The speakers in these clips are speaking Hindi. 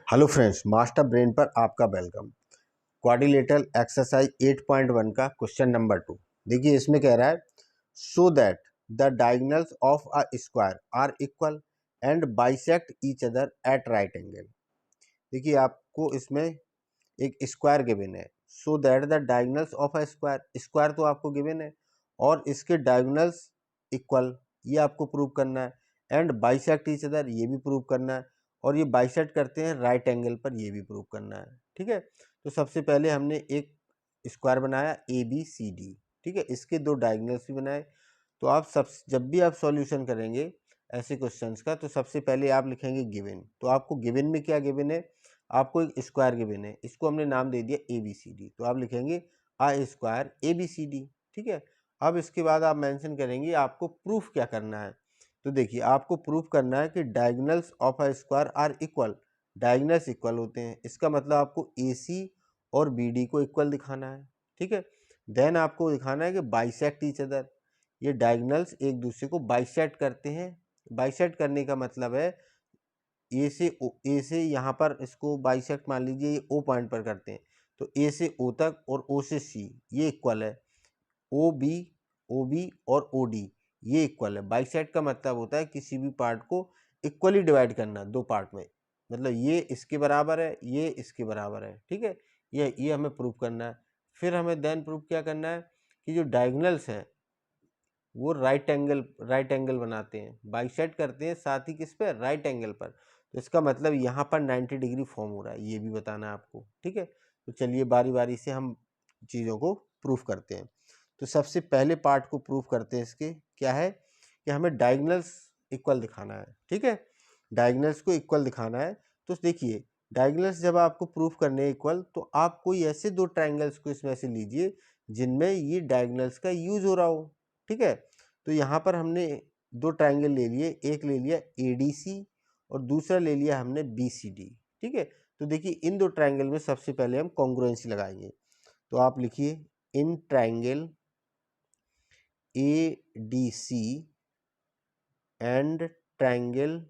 हेलो फ्रेंड्स, मास्टर ब्रेन पर आपका वेलकम। क्वाड्रिलेटरल एक्सरसाइज 8.1 का क्वेश्चन नंबर 2। देखिए इसमें कह रहा है so that the diagonals of a square are equal and bisect each other at right angle. देखिए आपको इसमें एक स्क्वायर गिवन है। So that the diagonals of a square, square तो आपको गिवन है और इसके डायगोनल्स इक्वल, ये आपको प्रूव करना है। एंड बाइसेक्ट ईच अदर, ये भी प्रूव करना है। और ये बाइसेक्ट करते हैं राइट एंगल पर, ये भी प्रूव करना है। ठीक है, तो सबसे पहले हमने एक स्क्वायर बनाया ए बी सी डी। ठीक है, इसके दो डायगोनल्स भी बनाए। तो आप जब भी आप सॉल्यूशन करेंगे ऐसे क्वेश्चंस का, तो सबसे पहले आप लिखेंगे गिवन। तो आपको गिवन में क्या गिवन है, आपको एक स्क्वायर गिवन है, इसको हमने नाम दे दिया ए बी सी डी। तो आप लिखेंगे आ square A B C D. ठीक है, अब इसके बाद आप मेंशन करेंगे आपको प्रूफ क्या करना है। तो देखिए आपको प्रूफ करना है कि diagonals of a square are equal, diagonals equal होते हैं। इसका मतलब आपको ए सी और बी डी को इक्वल दिखाना है। ठीक है, देन आपको दिखाना है कि बाइसेक्ट ईच अदर, ये डायगोनल्स एक दूसरे को बाइसेक्ट करते हैं। बाइसेक्ट करने का मतलब है ए से यहाँ पर इसको बाइसेक्ट मान लीजिए, ये ओ पॉइंट पर करते हैं तो ए से ओ तक और ओ से सी ये इक्वल है। ओ बी और ओ डी ये इक्वल है। बाइसेक्ट का मतलब होता है किसी भी पार्ट को इक्वली डिवाइड करना दो पार्ट में, मतलब ये इसके बराबर है, ये इसके बराबर है। ठीक है, ये हमें प्रूव करना है। फिर हमें देन प्रूव क्या करना है कि जो डायगोनल्स हैं वो राइट एंगल बनाते हैं, बाइसेक्ट करते हैं, साथ ही किस पे, राइट एंगल पर। तो इसका मतलब यहाँ पर 90 डिग्री फॉर्म हो रहा है, ये भी बताना है आपको। ठीक है, तो चलिए बारी बारी से हम चीज़ों को प्रूफ करते हैं। तो सबसे पहले पार्ट को प्रूफ करते हैं। इसके क्या है कि हमें डायगोनल्स इक्वल दिखाना है। ठीक है, डायगोनल्स को इक्वल दिखाना है। तो देखिए डायगोनल्स जब आपको प्रूफ करने हैं इक्वल, तो आप कोई ऐसे दो ट्राइंगल्स को इसमें से लीजिए जिनमें ये डायगोनल्स का यूज हो रहा हो। ठीक है, तो यहाँ पर हमने दो ट्राइंगल ले लिए, एक ले लिया ADC और दूसरा ले लिया हमने BCD। ठीक है, तो देखिए इन दो ट्राइंगल में सबसे पहले हम कॉन्ग्रुएंसी लगाएंगे। तो आप लिखिए in triangle ADC and triangle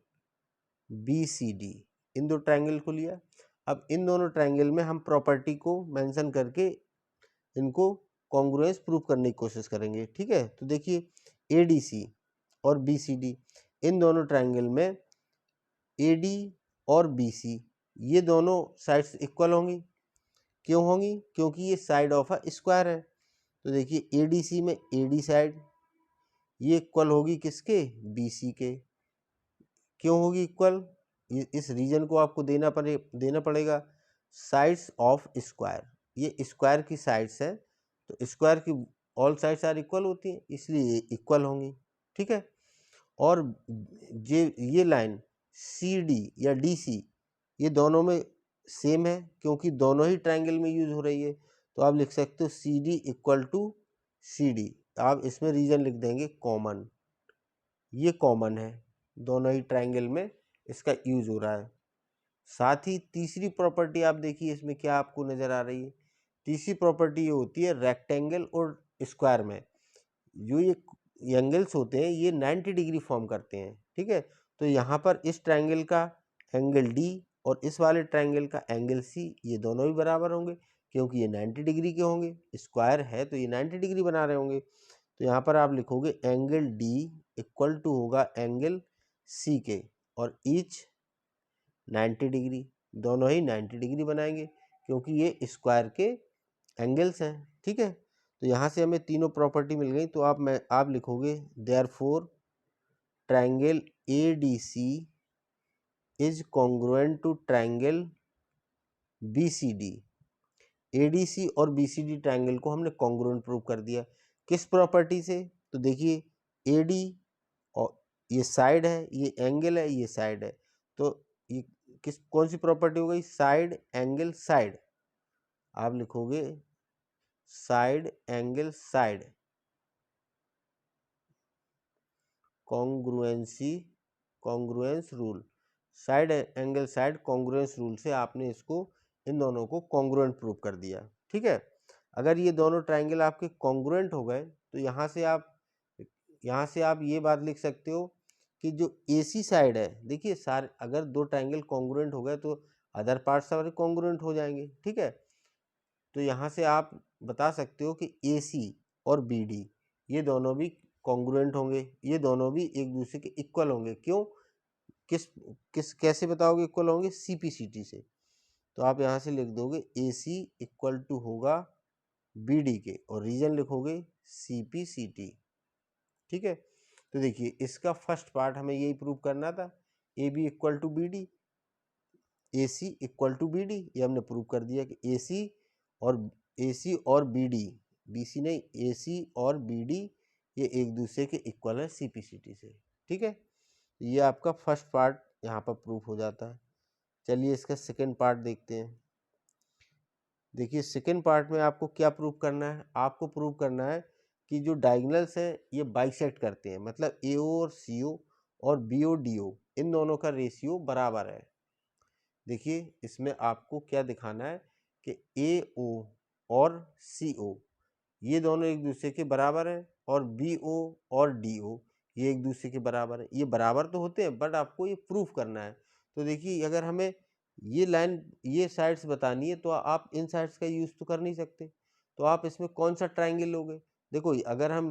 BCD, इन दो ट्राइंगल को लिया। अब इन दोनों ट्राइंगल में हम प्रॉपर्टी को मेंशन करके इनको कॉन्ग्रुएंस प्रूव करने की कोशिश करेंगे। ठीक है, तो देखिए ADC और BCD, इन दोनों ट्राइंगल में AD और BC ये दोनों साइड्स इक्वल होंगी। क्यों होंगी, क्योंकि ये साइड ऑफ अ स्क्वायर है। तो देखिए ADC में AD साइड ये इक्वल होगी किसके, BC के। क्यों होगी इक्वल, इस रीजन को आपको देना पड़ेगा साइड्स ऑफ स्क्वायर, ये स्क्वायर की साइड्स है, तो स्क्वायर की ऑल साइड्स आर इक्वल होती हैं, इसलिए ये इक्वल होंगी। ठीक है, और ये लाइन CD या DC ये दोनों में सेम है, क्योंकि दोनों ही ट्राइंगल में यूज हो रही है। तो आप लिख सकते हो CD इक्वल टू CD। आप इसमें रीजन लिख देंगे कॉमन, ये कॉमन है, दोनों ही ट्राइंगल में इसका यूज हो रहा है। साथ ही तीसरी प्रॉपर्टी आप देखिए इसमें क्या आपको नजर आ रही है। तीसरी प्रॉपर्टी ये होती है रेक्टेंगल और स्क्वायर में जो ये एंगल्स होते हैं ये 90 डिग्री फॉर्म करते हैं। ठीक है, तो यहाँ पर इस ट्राइंगल का एंगल D और इस वाले ट्राइंगल का एंगल C ये दोनों ही बराबर होंगे, क्योंकि ये 90 डिग्री के होंगे, स्क्वायर है तो ये 90 डिग्री बना रहे होंगे। तो यहाँ पर आप लिखोगे एंगल D इक्वल टू होगा एंगल C के, और ईच 90 डिग्री, दोनों ही 90 डिग्री बनाएंगे क्योंकि ये स्क्वायर के एंगल्स हैं। ठीक है, तो यहाँ से हमें तीनों प्रॉपर्टी मिल गई। तो आप लिखोगे therefore triangle ADC is congruent to triangle BCD। ADC और BCD ट्राइंगल को हमने कॉन्ग्रुएंट प्रूव कर दिया। किस प्रॉपर्टी से, तो देखिए AD और ये साइड है, ये एंगल है, ये साइड है, तो ये कौन सी प्रॉपर्टी हो गई, साइड एंगल साइड। आप लिखोगे side angle side congruence rule, side angle side congruence rule से आपने इसको इन दोनों को कॉन्ग्रुएंट प्रूव कर दिया। ठीक है, अगर ये दोनों ट्राइंगल आपके कॉन्ग्रुएंट हो गए तो यहाँ से आप ये बात लिख सकते हो कि जो AC साइड है, देखिए सारे अगर दो ट्रायंगल कॉन्ग्रुएंट हो गए तो अदर पार्ट्स सारे कॉन्ग्रुएंट हो जाएंगे, ठीक है। तो यहाँ से आप बता सकते हो कि AC और BD ये दोनों भी कॉन्ग्रुएंट होंगे, ये दोनों भी एक दूसरे के इक्वल होंगे। क्यों, किस किस कैसे बताओगे इक्वल होंगे? CP/CT से। तो आप यहाँ से लिख दोगे AC इक्वल टू होगा BD के और रीजन लिखोगे CP/CT, ठीक है। तो देखिए इसका फर्स्ट पार्ट हमें यही प्रूव करना था, AB equal to BD, AC equal to BD, ये हमने प्रूव कर दिया कि AC और BD, BC नहीं, AC और BD ये एक दूसरे के इक्वल है CP/CT से, ठीक है। ये आपका फर्स्ट पार्ट यहाँ पर प्रूफ हो जाता है। चलिए इसका सेकेंड पार्ट देखते हैं। देखिए सेकेंड पार्ट में आपको क्या प्रूव करना है? आपको प्रूव करना है कि जो डायगोनल्स हैं ये बाइसेक्ट करते हैं, मतलब AO और CO और BO DO इन दोनों का रेशियो बराबर है। देखिए इसमें आपको क्या दिखाना है कि AO और CO ये दोनों एक दूसरे के बराबर हैं और BO और DO ये एक दूसरे के बराबर है। ये बराबर तो होते हैं बट आपको ये प्रूफ करना है। तो देखिए अगर हमें ये लाइन ये साइड्स बतानी है तो आप इन साइड्स का यूज़ तो कर नहीं सकते, तो आप इसमें कौन सा ट्रायंगल लोगे? देखो अगर हम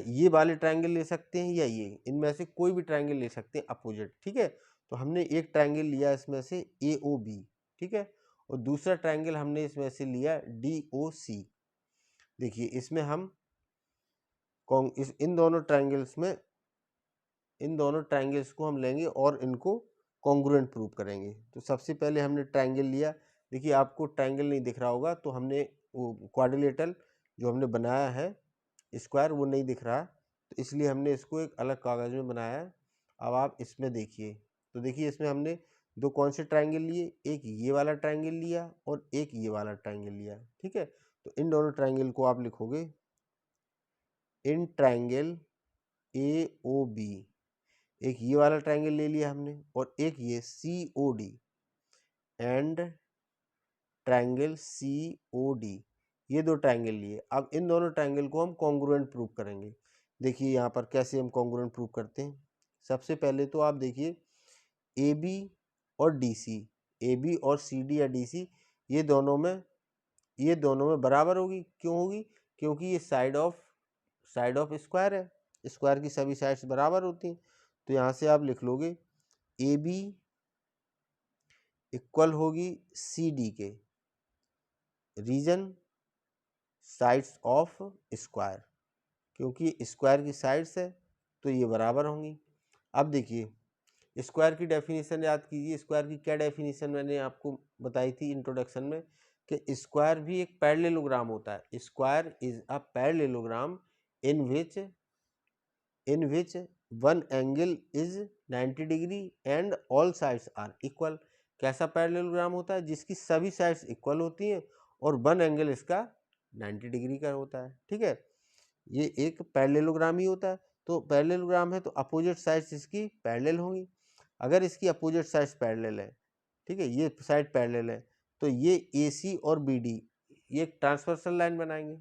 ये वाले ट्रायंगल ले सकते हैं या ये, इनमें से कोई भी ट्रायंगल ले सकते हैं अपोजिट, ठीक है। तो हमने एक ट्रायंगल लिया इसमें से AOB, ठीक है, और दूसरा ट्रायंगल हमने इसमें से लिया DOC। देखिए इसमें हम इन दोनों ट्रायंगल्स को हम लेंगे और इनको कॉन्ग्रुएंट प्रूव करेंगे। तो सबसे पहले हमने ट्रायंगल लिया, देखिए आपको ट्रायंगल नहीं दिख रहा होगा तो हमने वो क्वाड्रिलेटरल जो हमने बनाया है स्क्वायर वो नहीं दिख रहा, तो इसलिए हमने इसको एक अलग कागज़ में बनाया है। अब आप इसमें देखिए, तो देखिए इसमें हमने दो कौन से ट्रायंगल लिए, एक ये वाला ट्रायंगल लिया और एक ये वाला ट्रायंगल लिया, ठीक है। तो इन दोनों ट्रायंगल को आप लिखोगे इन ट्रायंगल AOB, एक ये वाला ट्रायंगल ले लिया हमने और एक ये COD एंड ट्रायंगल COD, ये दो ट्रायंगल लिए। अब इन दोनों ट्रायंगल को हम कॉन्ग्रुएंट प्रूव करेंगे। देखिए यहाँ पर कैसे हम कॉन्ग्रुएंट प्रूव करते हैं। सबसे पहले तो आप देखिए AB और DC, AB और CD या DC ये दोनों में बराबर होगी। क्यों होगी? क्योंकि ये साइड ऑफ स्क्वायर है, स्क्वायर की सभी साइड्स बराबर होती हैं। तो यहाँ से आप लिख लोगे AB इक्वल होगी CD के, रीजन साइड्स ऑफ स्क्वायर, क्योंकि स्क्वायर की साइड्स है तो ये बराबर होंगी। अब देखिए स्क्वायर की डेफिनेशन याद कीजिए। स्क्वायर की क्या डेफिनेशन मैंने आपको बताई थी इंट्रोडक्शन में कि स्क्वायर भी एक पैरेललोग्राम होता है। Square is a parallelogram in which one angle is 90 degree and all sides are equal. कैसा पैरेललोग्राम होता है? जिसकी सभी साइड्स इक्वल होती हैं और वन एंगल इसका 90 डिग्री का होता है, ठीक है। ये एक पैरेललोग्राम ही होता है। तो पैरेललोग्राम है तो अपोजिट साइड्स इसकी पैरेलल होंगी। अगर इसकी अपोजिट साइड्स पैरेलल है, ठीक है, ये साइड पैरेलल है, तो ये AC और BD ये एक ट्रांसवर्सल लाइन बनाएंगे।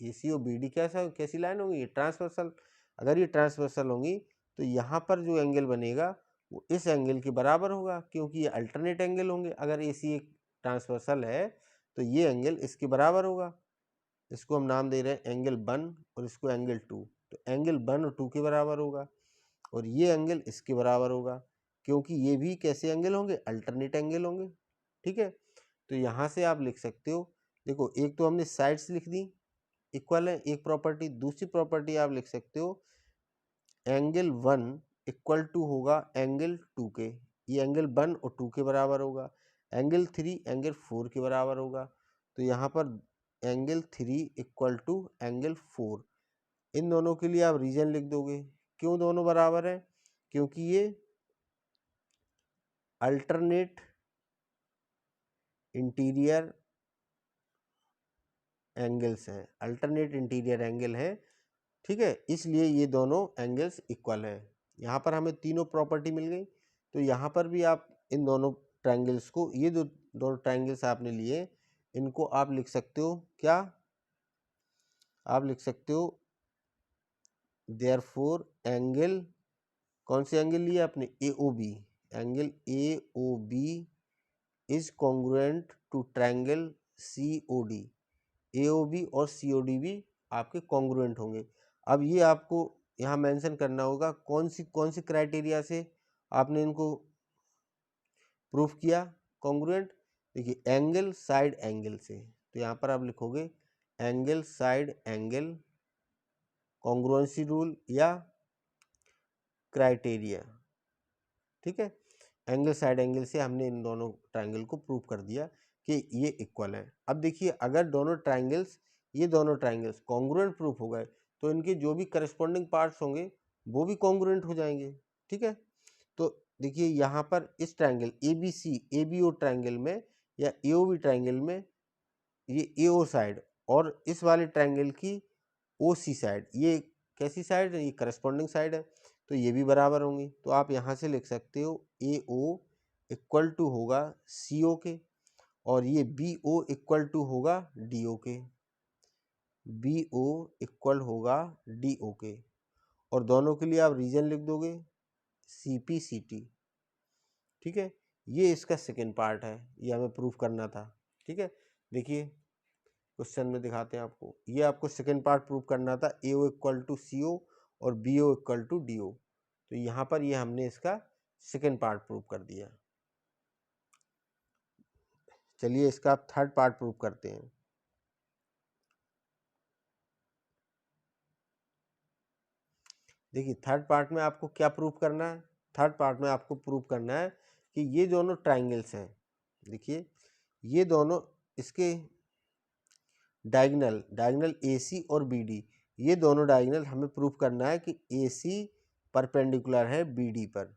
AC और BD कैसी लाइन होंगी? ये ट्रांसवर्सल। अगर ये ट्रांसवर्सल होंगी तो यहाँ पर जो एंगल बनेगा वो इस एंगल के बराबर होगा, क्योंकि ये अल्टरनेट एंगल होंगे। अगर AC एक ट्रांसवर्सल है तो ये एंगल इसके बराबर होगा। इसको हम नाम दे रहे हैं एंगल 1 और इसको एंगल 2। तो एंगल 1 और 2 के बराबर होगा और ये एंगल इसके बराबर होगा, क्योंकि ये भी कैसे एंगल होंगे? अल्टरनेट एंगल होंगे, ठीक है। तो यहाँ से आप लिख सकते हो, देखो एक तो हमने साइड्स लिख दी इक्वल है, एक प्रॉपर्टी। दूसरी प्रॉपर्टी आप लिख सकते हो एंगल 1 इक्वल टू होगा एंगल 2 के, ये एंगल 1 और 2 के बराबर होगा। एंगल 3 एंगल 4 के बराबर होगा। तो यहाँ पर एंगल 3 इक्वल टू एंगल 4, इन दोनों के लिए आप रीजन लिख दोगे। क्यों दोनों बराबर है? क्योंकि ये अल्टरनेट इंटीरियर एंगल्स हैं, अल्टरनेट इंटीरियर एंगल है, ठीक है, इसलिए ये दोनों एंगल्स इक्वल है। यहाँ पर हमें तीनों प्रॉपर्टी मिल गई। तो यहाँ पर भी आप इन दोनों ट्रायंगल्स को, ये जो दोनों ट्रायंगल्स आपने लिए इनको आप लिख सकते हो क्या? आप लिख सकते हो देयरफॉर एंगल कौन सी एंगल लिया आपने, A O B, angle A O B is congruent to triangle C O D, A O B और सी ओ डी भी आपके कॉन्ग्रुएंट होंगे। अब ये आपको यहाँ मेंशन करना होगा कौन सी क्राइटेरिया से आपने इनको प्रूफ किया कॉन्ग्रुएंट। देखिए एंगल साइड एंगल से, तो यहाँ पर आप लिखोगे angle side angle congruency rule या क्राइटेरिया, ठीक है। एंगल साइड एंगल से हमने इन दोनों ट्रायंगल को प्रूव कर दिया कि ये इक्वल है। अब देखिए अगर ये दोनों ट्रायंगल्स कॉन्ग्रुएंट प्रूफ हो गए तो इनके जो भी करस्पॉन्डिंग पार्ट्स होंगे वो भी कॉन्ग्रुएंट हो जाएंगे, ठीक है। तो देखिए यहाँ पर इस triangle A B O triangle में या ए ओ बी ट्रायंगल में ये ए ओ साइड और इस वाले ट्रायंगल की ओ सी साइड, ये कैसी साइड है, ये करस्पॉन्डिंग साइड है, तो ये भी बराबर होंगी। तो आप यहाँ से लिख सकते हो ए ओ इक्वल टू होगा सी ओ के और ये बी ओ इक्वल टू होगा डी ओ के, बी ओ इक्वल होगा डी ओ के, और दोनों के लिए आप रीजन लिख दोगे सी पी सी टी, ठीक है। ये इसका सेकेंड पार्ट है, ये हमें प्रूफ करना था, ठीक है। देखिए क्वेश्चन में दिखाते हैं आपको, ये आपको सेकेंड पार्ट प्रूफ करना था, ए ओ इक्वल टू सी ओ और B O equal to D O. तो यहाँ पर ये हमने इसका सेकेंड पार्ट प्रूफ कर दिया। चलिए इसका आप थर्ड पार्ट प्रूफ करते हैं। देखिए थर्ड पार्ट में आपको क्या प्रूफ करना है, थर्ड पार्ट में आपको प्रूफ करना है कि ये दोनों ट्राइंगल्स हैं, देखिए ये दोनों इसके डायगोनल ए सी और बी डी, ये दोनों डायगोनल हमें प्रूफ करना है कि ए सी परपेंडिकुलर है बी डी पर,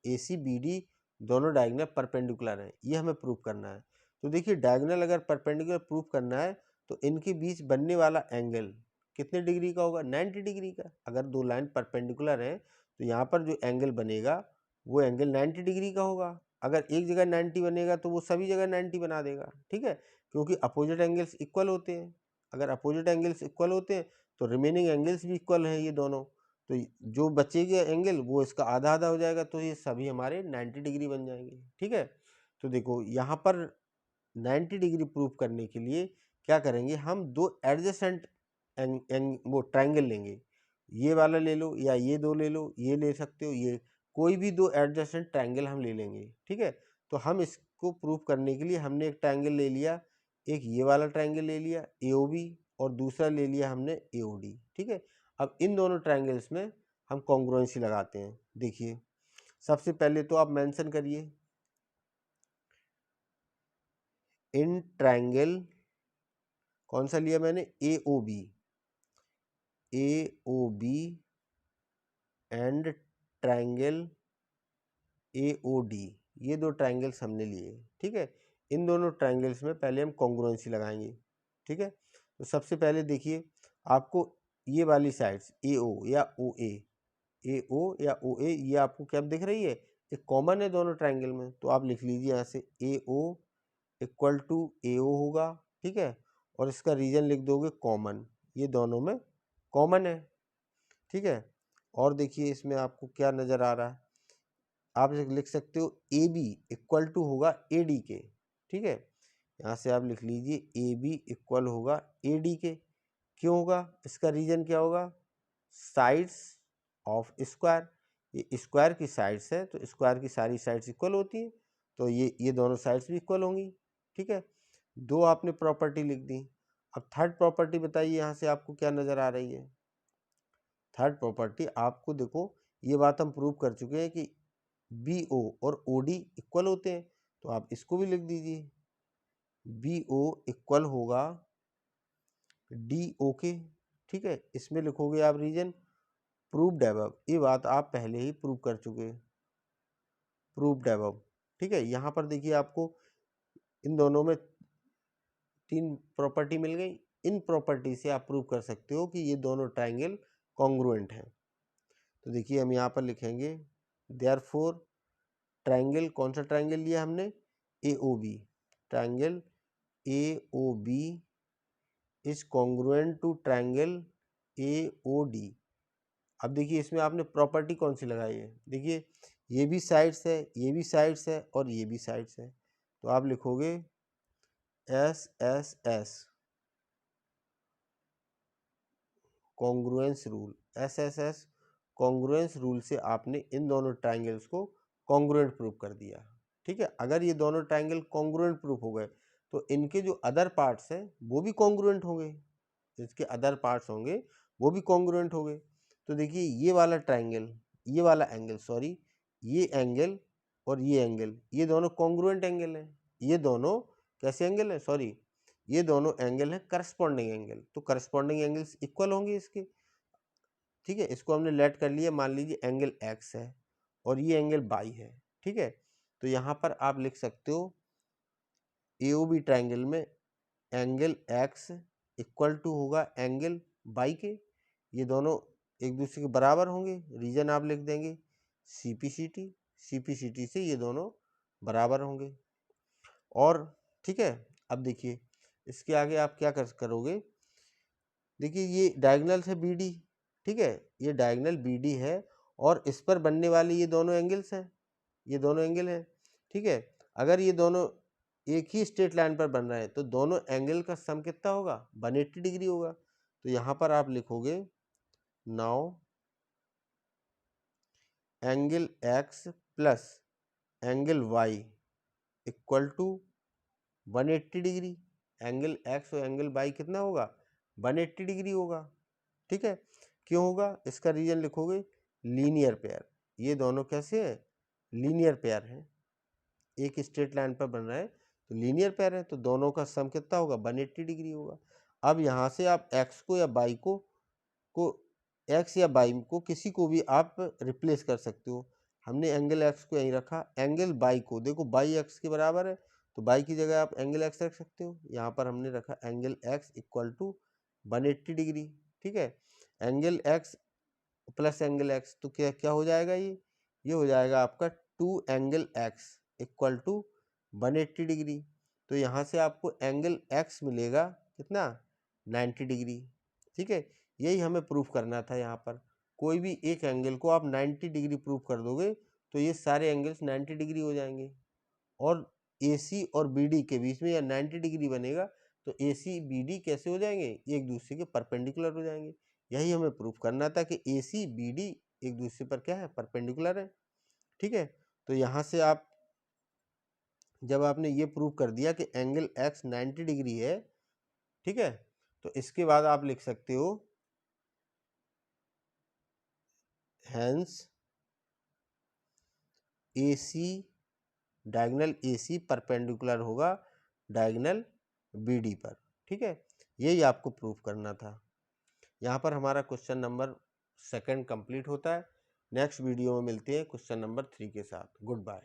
ए सी बी डी दोनों डायगोनल परपेंडिकुलर हैं, ये हमें प्रूफ करना है। तो देखिए डायगोनल अगर परपेंडिकुलर प्रूफ करना है तो इनके बीच बनने वाला एंगल कितने डिग्री का होगा, 90 डिग्री का। अगर दो लाइन परपेंडिकुलर हैं तो यहाँ पर जो एंगल बनेगा वो एंगल 90 डिग्री का होगा। अगर एक जगह 90 बनेगा तो वो सभी जगह 90 बना देगा, ठीक है, क्योंकि अपोजिट एंगल्स इक्वल होते हैं। अगर अपोजिट एंगल्स इक्वल होते हैं तो रिमेनिंग एंगल्स भी इक्वल हैं ये दोनों, तो जो बचेगा एंगल वो इसका आधा आधा हो जाएगा, तो ये सभी हमारे 90 डिग्री बन जाएंगे, ठीक है। तो देखो यहाँ पर 90 डिग्री प्रूफ करने के लिए क्या करेंगे, हम दो एडजेसेंट वो ट्रायंगल लेंगे, ये वाला ले लो या ये दो ले लो, ये ले सकते हो, ये कोई भी दो एडजेसेंट ट्रायंगल हम ले लेंगे, ठीक है। तो हम इसको प्रूफ करने के लिए हमने एक ट्रायंगल ले लिया, एक ये वाला ट्रायंगल ले लिया ए ओ बी और दूसरा ले लिया हमने ए ओ डी, ठीक है। अब इन दोनों ट्रायंगल्स में हम कॉन्ग्रुएंसी लगाते हैं। देखिए सबसे पहले तो आप मेंशन करिए इन ट्रायंगल, कौन सा लिया मैंने, A O B, A O B and triangle A O D, ये दो ट्रायंगल्स हमने लिए, ठीक है। इन दोनों ट्रायंगल्स में पहले हम कॉन्ग्रुएंसी लगाएंगे, ठीक है। तो सबसे पहले देखिए आपको ये वाली साइड्स ए ओ या ओ या ओ ए, ये आपको क्या दिख रही है, एक कॉमन है दोनों ट्रायंगल में, तो आप लिख लीजिए यहाँ से ए ओ इक्वल टू ए ओ होगा, ठीक है, और इसका रीजन लिख दोगे कॉमन, ये दोनों में कॉमन है, ठीक है। और देखिए इसमें आपको क्या नज़र आ रहा है, आप लिख सकते हो ए बी इक्वल टू होगा ए डी के, ठीक है। यहाँ से आप लिख लीजिए ए बी इक्वल होगा ए डी के, क्यों होगा, इसका रीजन क्या होगा, साइड्स ऑफ स्क्वायर, ये स्क्वायर की साइड्स है तो स्क्वायर की सारी साइड्स इक्वल होती हैं, तो ये दोनों साइड्स भी इक्वल होंगी, ठीक है। दो आपने प्रॉपर्टी लिख दी। अब थर्ड प्रॉपर्टी बताइए यहाँ से आपको क्या नज़र आ रही है। थर्ड प्रॉपर्टी आपको देखो, ये बात हम प्रूव कर चुके हैं कि बी ओ और ओ डी इक्वल होते हैं, तो आप इसको भी लिख दीजिए बी ओ इक्वल होगा डी ओ के, ठीक है। इसमें लिखोगे आप रीजन प्रूव्ड अबव, ये बात आप पहले ही प्रूव कर चुके हैं, प्रूव्ड अबव, ठीक है। यहाँ पर देखिए आपको इन दोनों में तीन प्रॉपर्टी मिल गई, इन प्रॉपर्टी से आप प्रूव कर सकते हो कि ये दोनों ट्रायंगल कॉन्ग्रुएंट हैं। तो देखिए हम यहाँ पर लिखेंगे देयरफॉर ट्रायंगल, कौन सा ट्रायंगल लिया हमने, A O B, triangle A O B is congruent to triangle A O D, अब देखिए इसमें आपने प्रॉपर्टी कौन सी लगाई है, देखिए ये भी साइड्स है, ये भी साइड्स है और ये भी साइड्स है, तो आप लिखोगे S S S congruence rule, S S S congruence rule से आपने इन दोनों ट्राइंगल्स को कॉन्ग्रुएंट प्रूव कर दिया। ठीक है, अगर ये दोनों ट्राइंगल कॉन्ग्रुएंट प्रूफ हो गए तो इनके जो अदर पार्ट्स हैं वो भी कॉन्ग्रुएंट होंगे, इसके अदर पार्ट्स होंगे वो भी कॉन्ग्रुएंट होंगे। तो देखिए ये वाला ट्राइंगल, ये वाला एंगल, सॉरी ये एंगल और ये एंगल, ये दोनों कॉन्ग्रुएंट एंगल हैं। ये दोनों कैसे एंगल है, सॉरी ये दोनों एंगल है करस्पॉन्डिंग एंगल, तो करस्पॉन्डिंग एंगल्स इक्वल होंगे इसके। ठीक है, इसको हमने लेट कर लिया, मान लीजिए एंगल एक्स है और ये एंगल बाई है। ठीक है, तो यहाँ पर आप लिख सकते हो एओबी ट्राइंगल में एंगल एक्स इक्वल टू होगा एंगल बाई के, ये दोनों एक दूसरे के बराबर होंगे, रीजन आप लिख देंगे सीपीसीटी, सीपीसीटी से ये दोनों बराबर होंगे। और ठीक है, अब देखिए इसके आगे आप क्या करोगे, देखिए ये डायगोनल है बीडी, ठीक है, ये डायगोनल बीडी है और इस पर बनने वाले ये दोनों एंगल्स हैं, ये दोनों एंगल हैं। ठीक है, अगर ये दोनों एक ही स्ट्रेट लाइन पर बन रहे हैं तो दोनों एंगल का सम कितना होगा, 180 डिग्री होगा। तो यहाँ पर आप लिखोगे now angle X plus angle Y equal to 180 degree, angle X और एंगल वाई कितना होगा, 180 डिग्री होगा। ठीक है, क्यों होगा, इसका रीजन लिखोगे लीनियर पेयर, ये दोनों कैसे हैं, लीनियर पेयर हैं, एक स्ट्रेट लाइन पर बन रहा है तो लीनियर पेयर है, तो दोनों का सम कितना होगा, 180 डिग्री होगा। अब यहाँ से आप एक्स को या बाई को एक्स या बाई को किसी को भी आप रिप्लेस कर सकते हो। हमने एंगल एक्स को यहीं रखा, एंगल बाई को देखो बाई एक्स के बराबर है तो बाई की जगह आप एंगल एक्स रख सकते हो, यहाँ पर हमने रखा angle X equal to 180 degree. ठीक है, angle X plus angle X, तो क्या क्या हो जाएगा, ये हो जाएगा आपका 2 angle X equal to 180 degree. तो यहाँ से आपको एंगल एक्स मिलेगा कितना, 90 डिग्री। ठीक है, यही हमें प्रूफ करना था। यहाँ पर कोई भी एक एंगल को आप 90 डिग्री प्रूफ कर दोगे तो ये सारे एंगल्स 90 डिग्री हो जाएंगे और AC और BD के बीच में या 90 डिग्री बनेगा तो AC BD कैसे हो जाएंगे, ये एक दूसरे के परपेंडिकुलर हो जाएंगे। यही हमें प्रूफ करना था कि AC BD एक दूसरे पर क्या है, परपेंडिकुलर है। ठीक है, तो यहाँ से आप जब आपने ये प्रूफ कर दिया कि एंगल एक्स 90 डिग्री है, ठीक है, तो इसके बाद आप लिख सकते हो hence AC diagonal AC perpendicular होगा डायगोनल BD पर। ठीक है, यही आपको प्रूफ करना था। यहाँ पर हमारा क्वेश्चन नंबर 2 कंप्लीट होता है। नेक्स्ट वीडियो में मिलते हैं क्वेश्चन नंबर 3 के साथ। Good bye.